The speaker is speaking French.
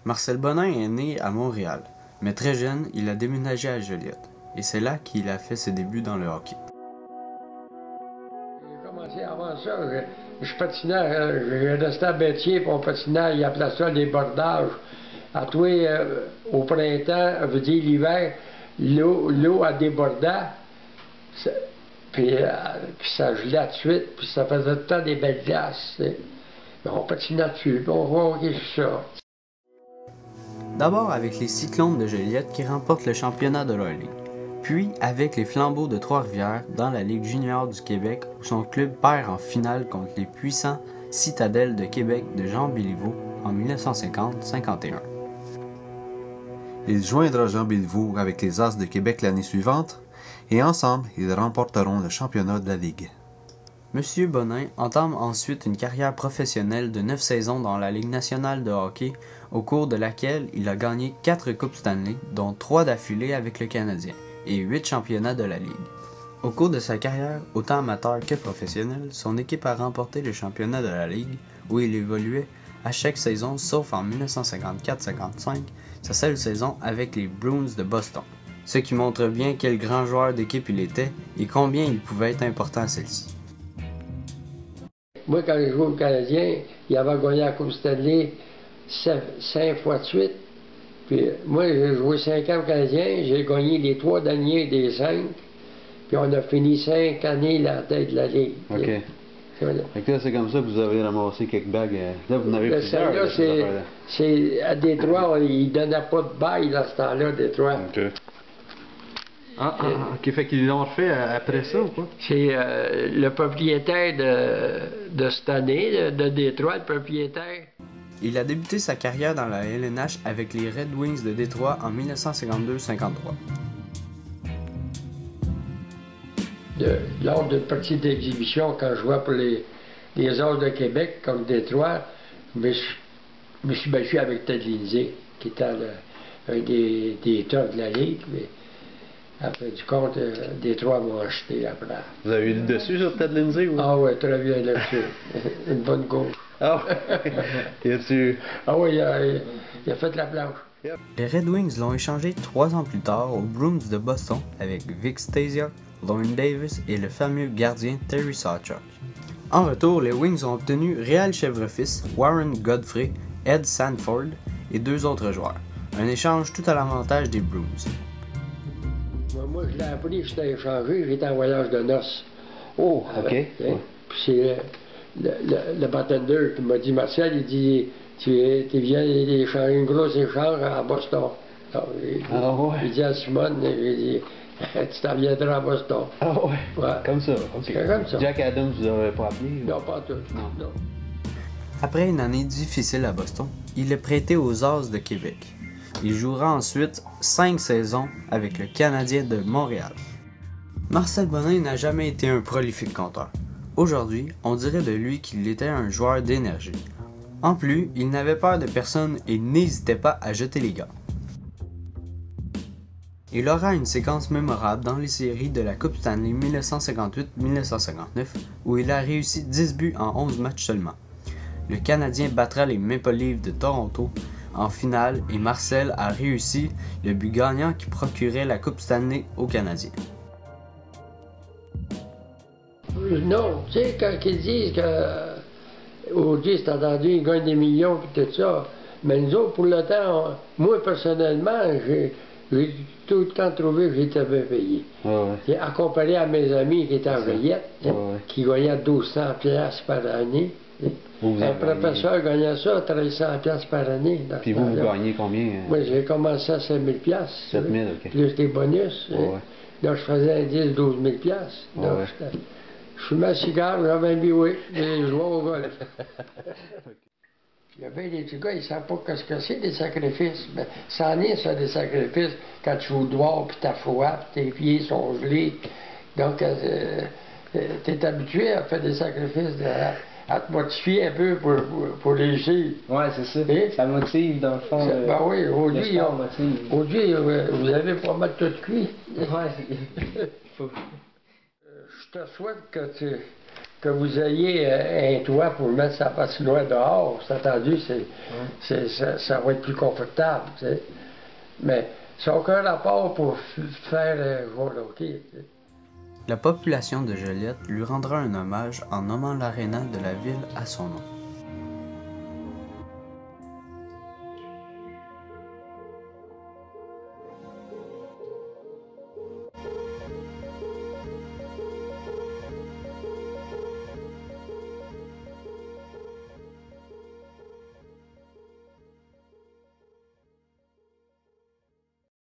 Marcel Bonin est né à Montréal, mais très jeune, il a déménagé à Joliette, et c'est là qu'il a fait ses débuts dans le hockey. J'ai commencé avant ça, je patinais, je restais à Béthier, puis on patinait, il appelait ça des bordages. À toi, au printemps, veut dire l'hiver, l'eau a débordé, puis ça gelait tout de suite, puis ça faisait tout le temps des belles glaces. On patinait dessus, puis on voyait ça. D'abord avec les Cyclones de Joliette qui remportent le championnat de leur ligue, puis avec les Flambeaux de Trois-Rivières dans la Ligue junior du Québec où son club perd en finale contre les puissants Citadelles de Québec de Jean Béliveau en 1950-51. Il joindra Jean Béliveau avec les As de Québec l'année suivante et ensemble, ils remporteront le championnat de la Ligue. Monsieur Bonin entame ensuite une carrière professionnelle de 9 saisons dans la Ligue nationale de hockey, au cours de laquelle il a gagné 4 Coupes Stanley, dont 3 d'affilée avec le Canadien, et 8 championnats de la Ligue. Au cours de sa carrière, autant amateur que professionnelle, son équipe a remporté le championnat de la Ligue, où il évoluait à chaque saison, sauf en 1954-55, sa seule saison avec les Bruins de Boston. Ce qui montre bien quel grand joueur d'équipe il était et combien il pouvait être important à celle-ci. Moi, quand j'ai joué au Canadien, il avait gagné la Coupe Stanley 5 fois de suite. Puis moi, j'ai joué 5 ans au Canadien, j'ai gagné les 3 derniers des 5, puis on a fini 5 années la tête de la Ligue. OK. Fait que là, c'est comme ça que vous avez ramassé quelques bagues. Là, vous en avez plusieurs. Celle-là, c'est à Détroit, ils ne donnaient pas de bail dans ce temps-là, Détroit. OK. OK, fait qu'ils l'ont fait après ça ou quoi? C'est le propriétaire de cette année, de Détroit, le propriétaire. Il a débuté sa carrière dans la LNH avec les Red Wings de Détroit en 1952-53. Lors d'une petite exhibition, quand je jouais pour les As de Québec, comme Détroit, je me suis battu avec Ted Lindsay, qui était un des tops de la Ligue. Mais après du compte, Détroit m'a acheté après. Vous avez eu le dessus sur Ted Lindsay? Ou? Ah oui, très bien là-dessus. Une bonne gauche. Ah ouais? Ah oui, il a fait la planche. Les Red Wings l'ont échangé 3 ans plus tard aux Bruins de Boston avec Vic Stasiak, Lorne Davis et le fameux gardien Terry Sawchuk. En retour, les Wings ont obtenu Réal Chèvrefils, Warren Godfrey, Ed Sanford et 2 autres joueurs. Un échange tout à l'avantage des Bruins. Moi, je l'ai appris, j'étais échangé, j'étais en voyage de noces. Oh, OK. Puis c'est le bartender qui m'a dit, Marcel, il dit, tu viens d'échanger une grosse échange à Boston. Alors, il dit à Simone, il dit, tu t'en viendras à Boston. Ah ouais? Comme ça. Okay. Comme ça. Jack Adams, vous n'avez pas appelé? Non, pas tout. Non. Après une année difficile à Boston, il est prêté aux As de Québec. Il jouera ensuite 5 saisons avec le Canadien de Montréal. Marcel Bonin n'a jamais été un prolifique compteur. Aujourd'hui, on dirait de lui qu'il était un joueur d'énergie. En plus, il n'avait peur de personne et n'hésitait pas à jeter les gants. Il aura une séquence mémorable dans les séries de la Coupe Stanley 1958-1959 où il a réussi 10 buts en 11 matchs seulement. Le Canadien battra les Maple Leafs de Toronto en finale et Marcel a réussi le but gagnant qui procurait la Coupe Stanley aux Canadiens. Non, tu sais, quand ils disent qu'aujourd'hui, c'est entendu, ils gagnent des millions et tout ça, mais nous autres, pour le temps, moi, personnellement, j'ai tout le temps trouvé que j'étais bien payé. À comparer à mes amis qui étaient en Joliette, qui gagnaient 1200$ par année. Un professeur gagnait ça, 1300$ par année. Puis vous gagnez combien? Moi, j'ai commencé à 5000$. 7000, OK. Plus des bonus. Là, je faisais 10-12 000$. Je fumais un cigare, j'avais un bioué, et je jouais au golf. Il y a bien des petits gars, ils ne savent pas ce que c'est des sacrifices. Mais ça en est, ça, des sacrifices, quand tu joues dehors, puis t'as froid, puis tes pieds sont gelés. Donc, tu es habitué à faire des sacrifices, à te motiver un peu pour réussir. Ouais, c'est ça. Ça motive, dans le fond. Ben oui, aujourd'hui, vous avez pas mal tout cuit. Ouais. Je te souhaite que que vous ayez un toit pour mettre sa patinoire dehors, c'est attendu, ça va être plus confortable, tu sais. Mais ça n'a aucun rapport pour faire jouer au hockey. Tu sais. La population de Joliette lui rendra un hommage en nommant l'aréna de la ville à son nom.